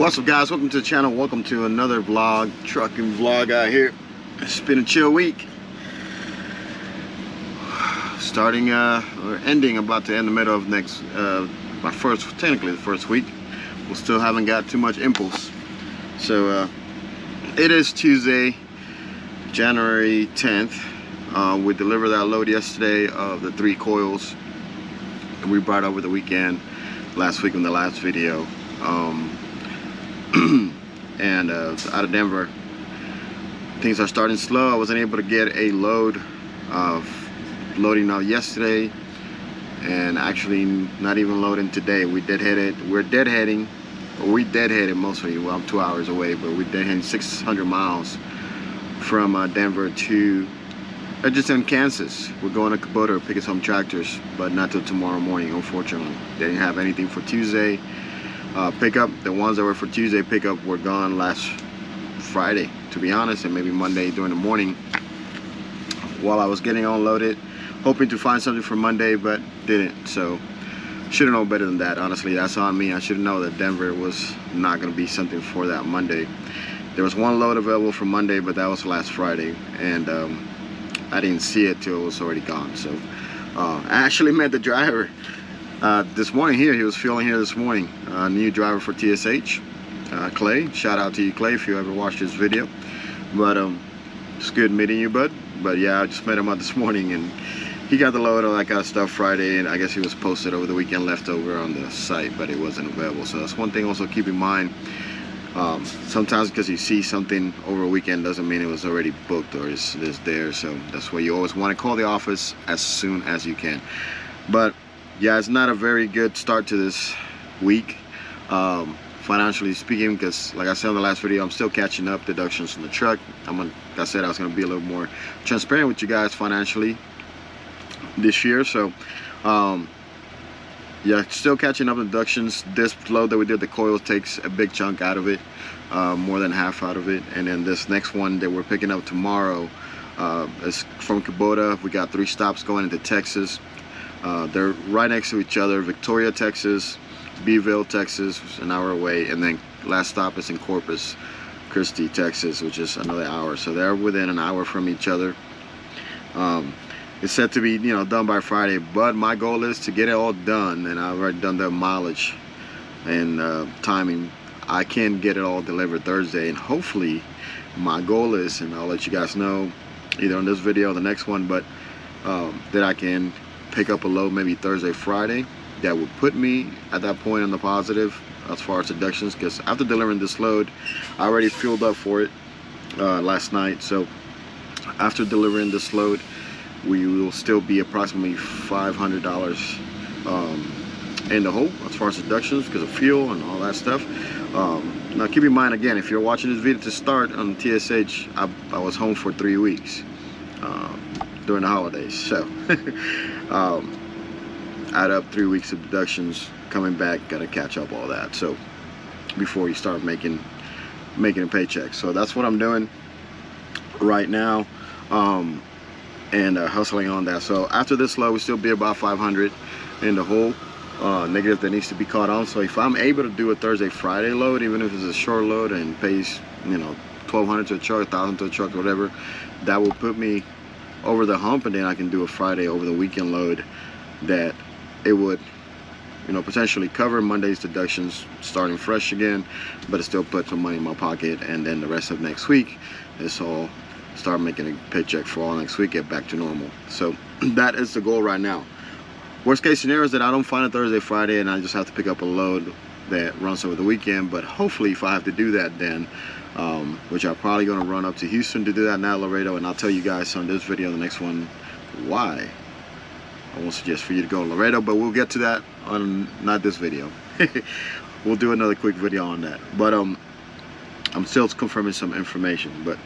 What's up, guys? Welcome to the channel. Welcome to another vlog, trucking vlog out here. It's been a chill week. Starting or ending, about to end the middle of next technically the first week. We still haven't got too much impulse. So it is Tuesday, January 10th. We delivered that load yesterday of the 3 coils that we brought over the weekend last week in the last video. And out of Denver, things are starting slow. I wasn't able to get a load of loading out yesterday, and actually not even loading today. We deadheaded. We deadheaded mostly. Well, I'm 2 hours away, but we deadheaded 600 miles from Denver to just in Kansas. We're going to Kubota picking some tractors, but not till tomorrow morning, unfortunately. They didn't have anything for Tuesday pickup. The ones that were for Tuesday pickup were gone last Friday, to be honest, and maybe Monday during the morning while I was getting unloaded, hoping to find something for Monday, but didn't. So should have known better than that. Honestly, that's on me. I should have known that Denver was not going to be something for that Monday. There was one load available for Monday, but that was last Friday, and I didn't see it till it was already gone. So I actually met the driver this morning here. He was fueling here this morning. New driver for TSH, Clay. Shout out to you, Clay, if you ever watched this video. But it's good meeting you, bud. But yeah, I just met him out this morning, and he got the load, all that kind of stuff Friday, and I guess he was posted over the weekend left over on the site, but it wasn't available. So that's one thing also keep in mind. Sometimes because you see something over a weekend doesn't mean it was already booked or is there. So that's why you always want to call the office as soon as you can. But yeah, it's not a very good start to this week, financially speaking, because like I said in the last video, I'm still catching up deductions from the truck. Like I said, I was going to be a little more transparent with you guys financially this year. So yeah, still catching up deductions. This load that we did, the coil, takes a big chunk out of it, more than half out of it. And then this next one that we're picking up tomorrow is from Kubota. We got 3 stops going into Texas. They're right next to each other: Victoria, Texas, Beeville, Texas, an hour away, and then last stop is in Corpus Christi, Texas, which is another hour. So they're within an hour from each other. It's set to be, done by Friday, but my goal is to get it all done, and I've already done the mileage and timing. I can get it all delivered Thursday, and hopefully my goal is, and I'll let you guys know either on this video or the next one, but that I can pick up a load maybe Thursday, Friday. That would put me at that point on the positive as far as deductions, because after delivering this load, I already fueled up for it last night. So after delivering this load, we will still be approximately $500 in the hole as far as deductions because of fuel and all that stuff. Now keep in mind, again, if you're watching this video to start on TSH, I was home for 3 weeks during the holidays. So add up 3 weeks of deductions, coming back, gotta catch up all that. So before you start making a paycheck. So that's what I'm doing right now. And hustling on that. So after this load, we'll still be about 500 in the hole negative that needs to be caught on. So if I'm able to do a Thursday, Friday load, even if it's a short load and pays, $1,200 to a truck, $1,000 to a truck, or whatever, that will put me over the hump, and then I can do a Friday over the weekend load that it would, potentially cover Monday's deductions, starting fresh again, but it still put some money in my pocket. And then the rest of next week, it's all start making a paycheck for all next week, get back to normal. So that is the goal right now. Worst case scenario is that I don't find a Thursday, Friday, and I just have to pick up a load that runs over the weekend. But hopefully, if I have to do that, then which I'm probably going to run up to Houston to do that, now Laredo, and I'll tell you guys on this video, the next one, why I won't suggest for you to go to Laredo, but we'll get to that on not this video. We'll do another quick video on that. But I'm still confirming some information. But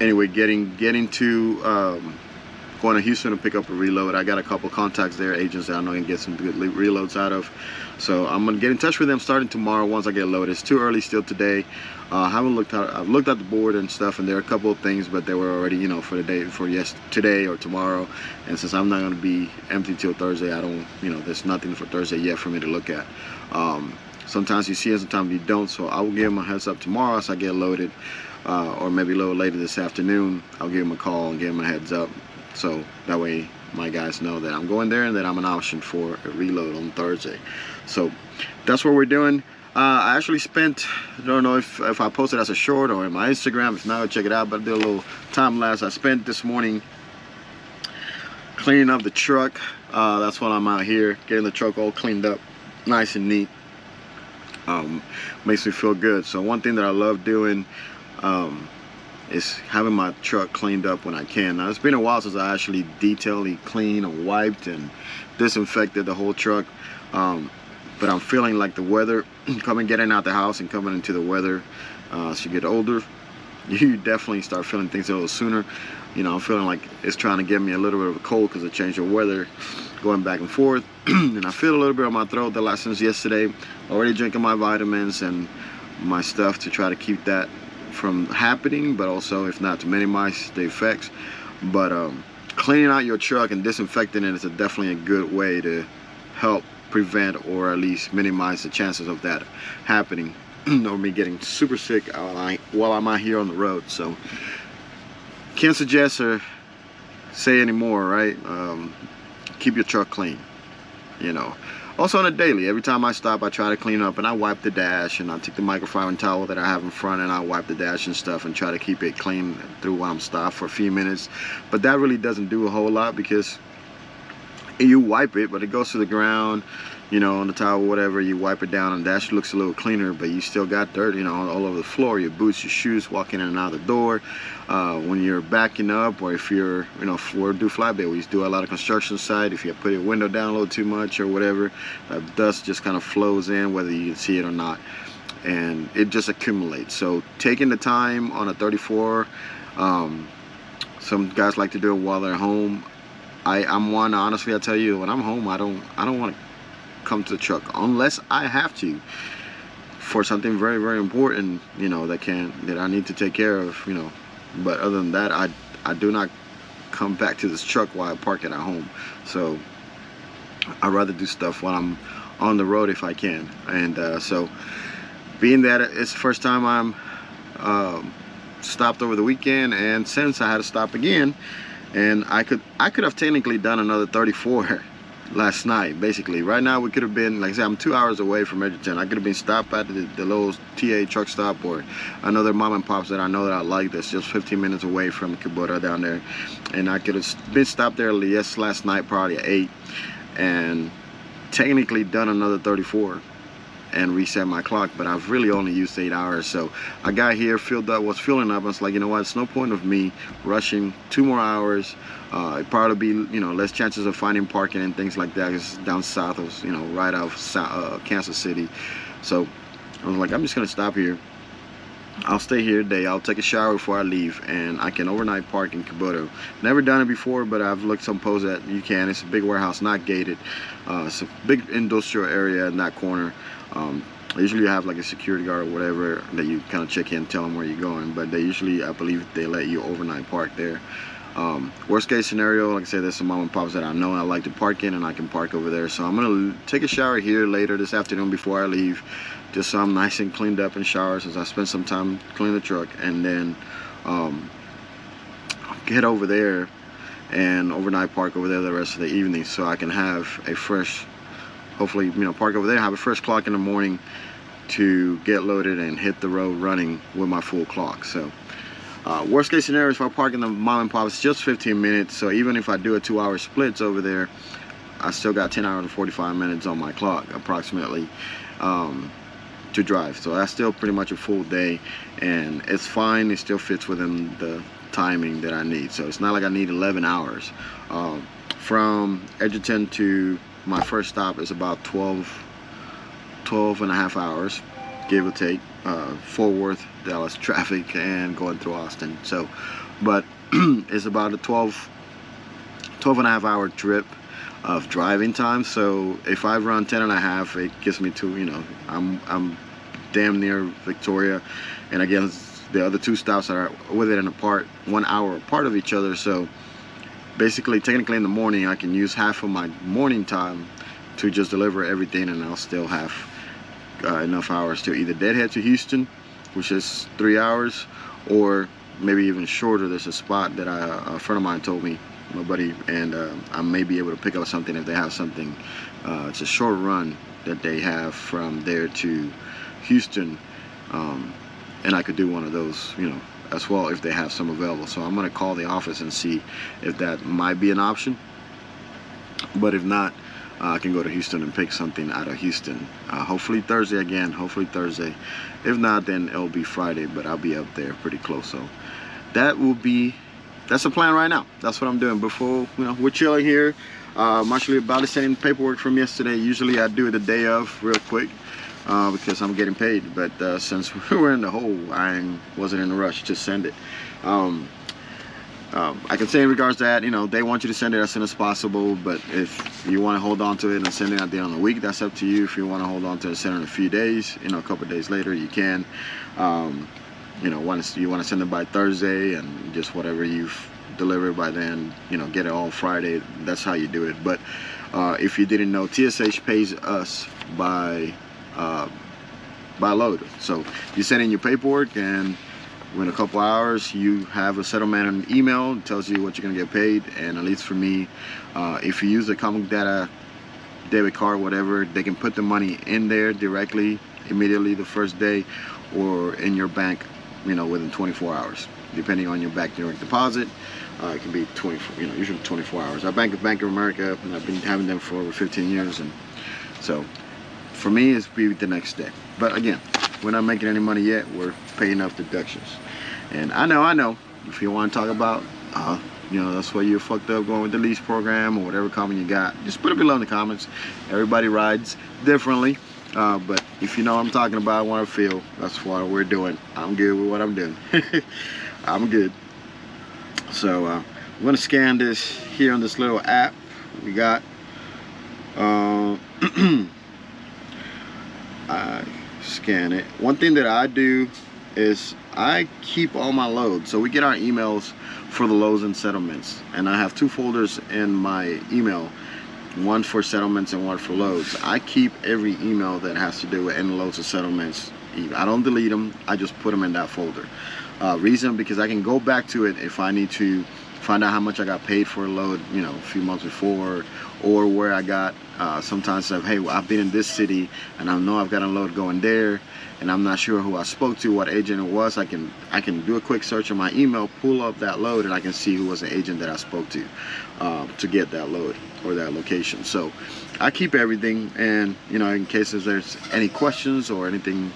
anyway, getting to going to Houston to pick up a reload. I got a couple contacts there, agents that I know can get some good reloads out of. So I'm gonna get in touch with them starting tomorrow once I get loaded. It's too early still today. I've looked at the board and stuff, and there are a couple of things, but they were already, you know, for the day, today or tomorrow. And since I'm not gonna be empty till Thursday, I don't, you know, there's nothing for Thursday yet for me to look at. Sometimes you see it, sometimes you don't. So I will give them a heads up tomorrow as I get loaded, or maybe a little later this afternoon. I'll give them a call and give them a heads up, so that way my guys know that I'm going there and that I'm an option for a reload on Thursday. So that's what we're doing. I actually spent, I don't know if I posted as a short or in my Instagram. If not, check it out. But I did a little time lapse. I spent this morning cleaning up the truck. That's why I'm out here, getting the truck all cleaned up, nice and neat. Makes me feel good. So one thing that I love doing is having my truck cleaned up when I can. Now, it's been a while since I actually detailedly cleaned and wiped and disinfected the whole truck. But I'm feeling like the weather, getting out the house and coming into the weather, as you get older, you definitely start feeling things a little sooner. You know, I'm feeling like it's trying to give me a little bit of a cold because of change of weather, going back and forth. And I feel a little bit on my throat since yesterday. Already drinking my vitamins and my stuff to try to keep that from happening, but also, if not, to minimize the effects. But cleaning out your truck and disinfecting it is definitely a good way to help prevent or at least minimize the chances of that happening or me getting super sick while I'm out here on the road. So can't suggest or say anymore, right? Keep your truck clean, you know. Also on a daily, every time I stop, I try to clean up and I wipe the dash, and I take the microfiber towel that I have in front and I wipe the dash and stuff and try to keep it clean through while I'm stopped for a few minutes. But that really doesn't do a whole lot because you wipe it, but it goes to the ground, you know, on the towel, whatever. You wipe it down and the dash looks a little cleaner, but you still got dirt, you know, all over the floor, your boots, your shoes, walking in and out the door. When you're backing up, or if you're, you know, do flatbed, we used to do a lot of construction site. If you put your window down a little too much or whatever, dust just kind of flows in, whether you can see it or not, and it just accumulates. So taking the time on a 34, some guys like to do it while they're home. I'm one, honestly, I tell you, when I'm home, I don't want to come to the truck unless I have to for something very, very important, you know, that I need to take care of, you know. But other than that, I do not come back to this truck while I park it at home. So I'd rather do stuff while I'm on the road if I can. And so being that it's the first time I'm stopped over the weekend, and since I had to stop again, and I could have technically done another 34 last night. Basically right now we could have been, like I said, I'm 2 hours away from Edgerton. I could have been stopped at the little TA truck stop or another mom and pops that I know that I like, that's just 15 minutes away from Kubota down there, and I could have been stopped there last night probably at 8 and technically done another 34 and reset my clock, but I've really only used 8 hours. So I got here, filled up, was filling up. I was like, you know what, it's no point of me rushing 2 more hours. It'd probably be, you know, less chances of finding parking and things like that. It's down south of, you know, right out of Kansas City. So I was like, I'm just gonna stop here. I'll stay here today. I'll take a shower before I leave, and I can overnight park in Kubota. Never done it before, but I've looked some posts that you can. It's a big warehouse, not gated. It's a big industrial area in that corner. Usually you have like a security guard or whatever that you kind of check in, tell them where you're going, but they usually, I believe, they let you overnight park there. Worst case scenario, like I said, there's some mom and pops that I know I like to park in, and I can park over there. So I'm gonna take a shower here later this afternoon before I leave, just so I'm nice and cleaned up and showered, since I spent some time cleaning the truck, and then get over there and overnight park over there the rest of the evening, so I can have a fresh, hopefully, you know, park over there, have a fresh clock in the morning to get loaded and hit the road running with my full clock. So worst case scenario, if I park in the mom and pop, it's just 15 minutes. So even if I do a 2 hour splits over there, I still got 10 hours and 45 minutes on my clock approximately to drive. So that's still pretty much a full day, and it's fine. It still fits within the timing that I need. So it's not like I need 11 hours. From Edgerton to my first stop is about 12 and a half hours, give or take, Fort Worth, Dallas traffic, and going through Austin. So, but it's about a 12 12.5 hour trip of driving time. So if I run 10.5, it gets me to, you know, I'm damn near Victoria, and again the other two stops are within apart 1 hour apart of each other. So basically, technically in the morning I can use half of my morning time to just deliver everything, and I'll still have enough hours to either deadhead to Houston, which is 3 hours, or maybe even shorter. There's a spot that a friend of mine told me, my buddy, and I may be able to pick up something if they have something. It's a short run that they have from there to Houston, and I could do one of those, you know, as well if they have some available. So I'm gonna call the office and see if that might be an option. But if not, I can go to Houston and pick something out of Houston. Hopefully Thursday again, hopefully Thursday. If not, then it'll be Friday, but I'll be up there pretty close. So that's the plan right now. That's what I'm doing. Before, you know, we're chilling here. I'm actually about to send in paperwork from yesterday. Usually I do it the day of real quick because I'm getting paid. But since we're in the hole, I wasn't in a rush to send it. I can say in regards to that, you know, they want you to send it as soon as possible, but if you want to hold on to it and send it at the end of the week, that's up to you. If you want to hold on to it and send it in a few days, you know, a couple of days later, you can. You know, once you want to send it by Thursday and just whatever you've delivered by then, you know, get it all Friday, that's how you do it. But if you didn't know, TSH pays us by load. So you send in your paperwork, and within a couple hours you have a settlement on email. It tells you what you're gonna get paid. And at least for me, if you use a Common Data debit card, whatever, they can put the money in there directly, immediately the first day, or in your bank, you know, within 24 hours, depending on your back direct deposit. It can be 24, you know, usually 24 hours. I bank with Bank of America, and I've been having them for over 15 years, and so for me it's be the next day. But again, we're not making any money yet. We're paying off deductions. And I know, if you want to talk about, you know, that's why you're fucked up going with the lease program or whatever comment you got, just put it below in the comments. Everybody rides differently. But if you know what I'm talking about, what I feel, that's what we're doing. I'm good with what I'm doing. I'm good. So I'm gonna scan this here on this little app we got. I scan it. One thing that I do is I keep all my loads. So we get our emails for the loads and settlements, and I have 2 folders in my email, one for settlements and one for loads. I keep every email that has to do with any loads or settlements. I don't delete them, I just put them in that folder. Reason, because I can go back to it if I need to find out how much I got paid for a load, you know, a few months before, or where I got, sometimes hey, I've been in this city and I know I've got a load going there, and I'm not sure who I spoke to, what agent it was. I can do a quick search on my email, pull up that load, and I can see who was the agent that I spoke to get that load or that location. So I keep everything, and you know, in case if there's any questions or anything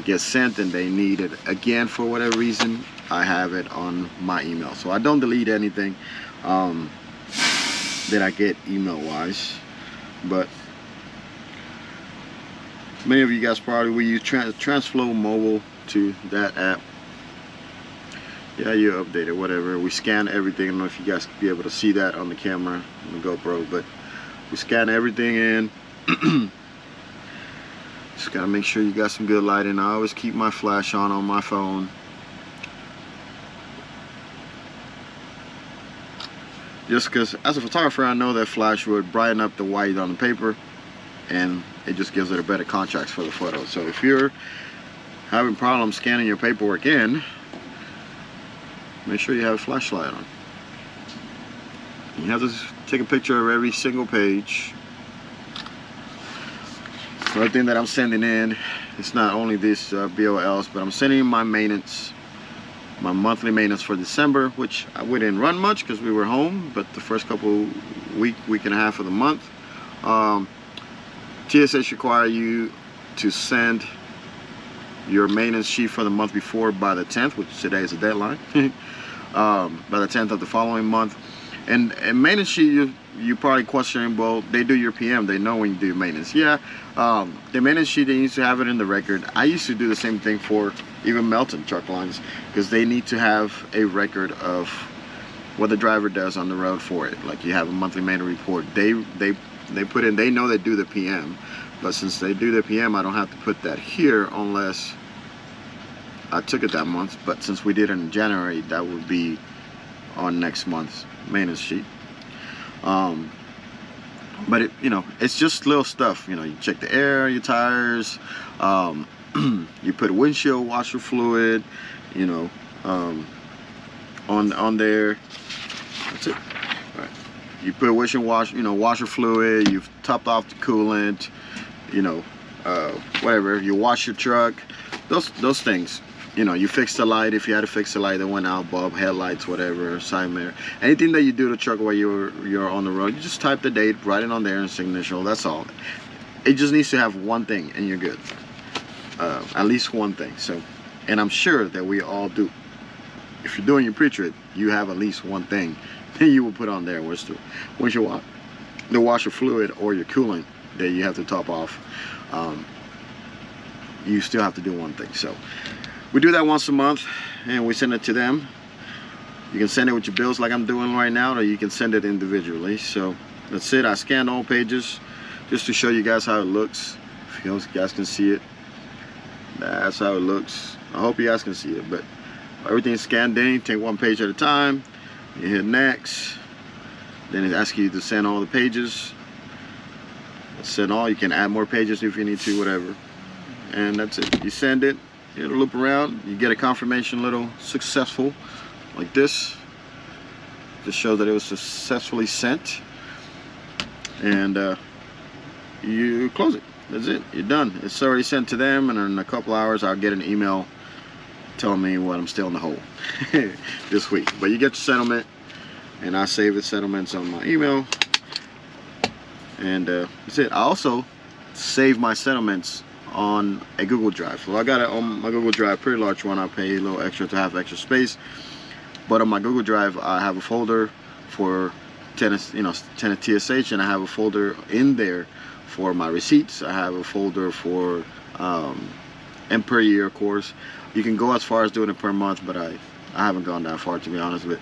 gets sent and they need it again for whatever reason, I have it on my email. So I don't delete anything that I get email wise. But many of you guys probably will use Transflow Mobile to that app. Yeah, you update it, whatever. We scan everything. I don't know if you guys be able to see that on the camera, on the GoPro, but we scan everything in. Just gotta make sure you got some good lighting. I always keep my flash on my phone. Just because as a photographer, I know that flash would brighten up the white on the paper, and it just gives it a better contrast for the photo. So if you're having problems scanning your paperwork in, make sure you have a flashlight on. You have to take a picture of every single page. Another thing that I'm sending in, it's not only this BOLs, but I'm sending in my maintenance, my monthly maintenance for December, which we didn't run much because we were home, but the first couple week and a half of the month, TSH require you to send your maintenance sheet for the month before by the 10th, which today is the deadline, by the 10th of the following month. And maintenance sheet, you probably questioning, well, they do your PM, they know when you do maintenance. Yeah, the maintenance sheet, they used to have it in the record. I used to do the same thing for even Melton truck lines, because they need to have a record of what the driver does on the road for it. Like you have a monthly maintenance report. They put in, they know they do the PM, but since they do the PM, I don't have to put that here unless I took it that month. But since we did it in January, that would be on next month's maintenance sheet. But it, you know, it's just little stuff. You know, you check the air, your tires, you put windshield washer fluid, you know, on there. That's it. All right. You put windshield washer fluid. You've topped off the coolant. You know, whatever. You wash your truck. Those things. You know, you fix the light if you had to fix the light that went out, bulb, headlights, whatever, side mirror. Anything that you do to the truck while you're on the road, you just type the date, write it on there, and signature. That's all. It just needs to have one thing, and you're good. At least one thing. So, and I'm sure that we all do. If you're doing your pre-trip, you have at least one thing that you will put on there, which the washer fluid or your coolant that you have to top off. You still have to do one thing. So we do that once a month, and we send it to them. You can send it with your bills like I'm doing right now, or you can send it individually. So that's it. I scanned all pages just to show you guys how it looks. If you guys can see it, that's how it looks. I hope you guys can see it, but everything's scanned in. Take one page at a time. You hit next. Then it asks you to send all the pages. Send all. You can add more pages if you need to, whatever. And that's it. You send it. It'll loop around. You get a confirmation little successful, like this. Just show that it was successfully sent. And you close it. That's it. You're done. It's already sent to them, and in a couple hours I'll get an email telling me what I'm still in the hole this week. But you get your settlement, and I save the settlements on my email. And that's it. I also save my settlements on a Google Drive. So I got it on my Google Drive, pretty large one. I pay a little extra to have extra space. But on my Google Drive, I have a folder for tenant TSH, and I have a folder in there for my receipts. I have a folder for and per year, of course. You can go as far as doing it per month, but I haven't gone that far, to be honest with.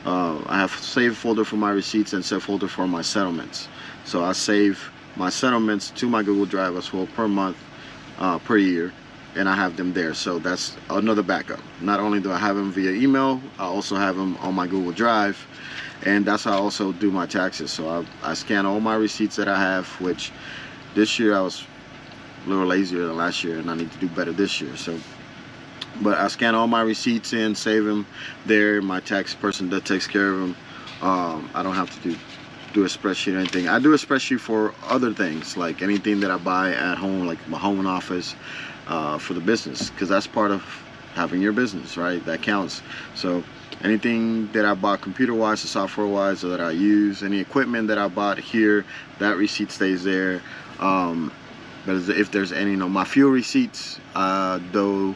I have saved folder for my receipts and set folder for my settlements. So I save my settlements to my Google Drive as well per month, per year, and I have them there. So that's another backup. Not only do I have them via email, I also have them on my Google Drive, and that's how I also do my taxes. So I scan all my receipts that I have, which this year I was a little lazier than last year, and I need to do better this year. So, but I scan all my receipts in, save them there. My tax person that takes care of them. I don't have to do a spreadsheet or anything. I do a spreadsheet for other things, like anything that I buy at home, like my home office, for the business, because that's part of having your business, right? That counts. So anything that I bought computer-wise or software-wise, or that I use, any equipment that I bought here, that receipt stays there. But if there's any, my fuel receipts, though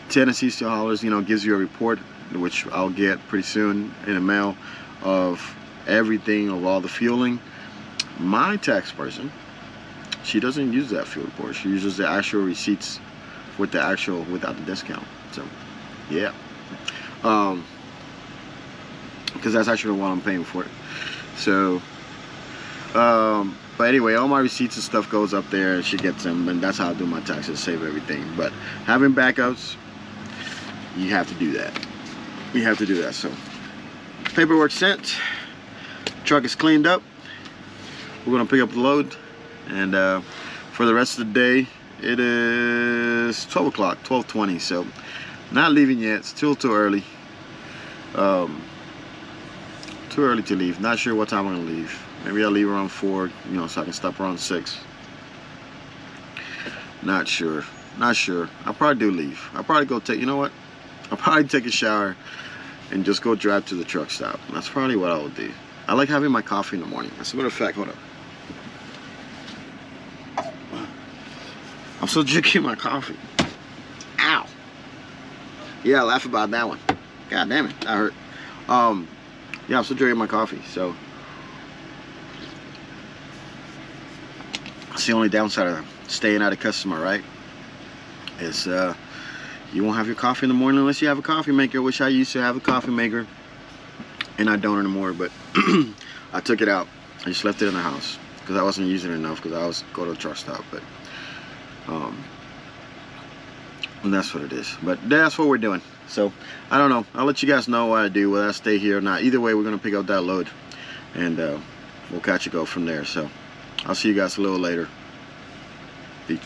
Tennessee Steel Haulers, gives you a report, which I'll get pretty soon in the mail, of everything, of all the fueling. My tax person, she doesn't use that fuel report. She uses the actual receipts with without the discount. So yeah, because that's actually what I'm paying for it. So but anyway, all my receipts and stuff goes up there, and she gets them, and that's how I do my taxes, save everything. But having backups, you have to do that. You have to do that. So paperwork sent, truck is cleaned up. We're gonna pick up the load, and for the rest of the day, it is 12 o'clock, 12:20. So not leaving yet. It's still too early. Too early to leave. Not sure what time I'm gonna leave. Maybe I'll leave around 4, so I can stop around 6. Not sure. Not sure. I'll probably do leave. I'll probably go take, I'll probably take a shower and just go drive to the truck stop. That's probably what I will do. I like having my coffee in the morning. As a matter of fact, hold up. I'm still drinking my coffee. Ow. Yeah, I laugh about that one. God damn it, that hurt. Yeah, I'm still drinking my coffee, so that's the only downside of staying at a customer, right? Is you won't have your coffee in the morning unless you have a coffee maker, which I used to have a coffee maker. and I don't anymore, but I took it out. I just left it in the house because I wasn't using it enough because I was go to the truck stop. But and that's what it is. But that's what we're doing. So I don't know. I'll let you guys know what I do, whether I stay here or not. Either way, we're gonna pick up that load, and we'll catch you go from there. So I'll see you guys a little later. Peace.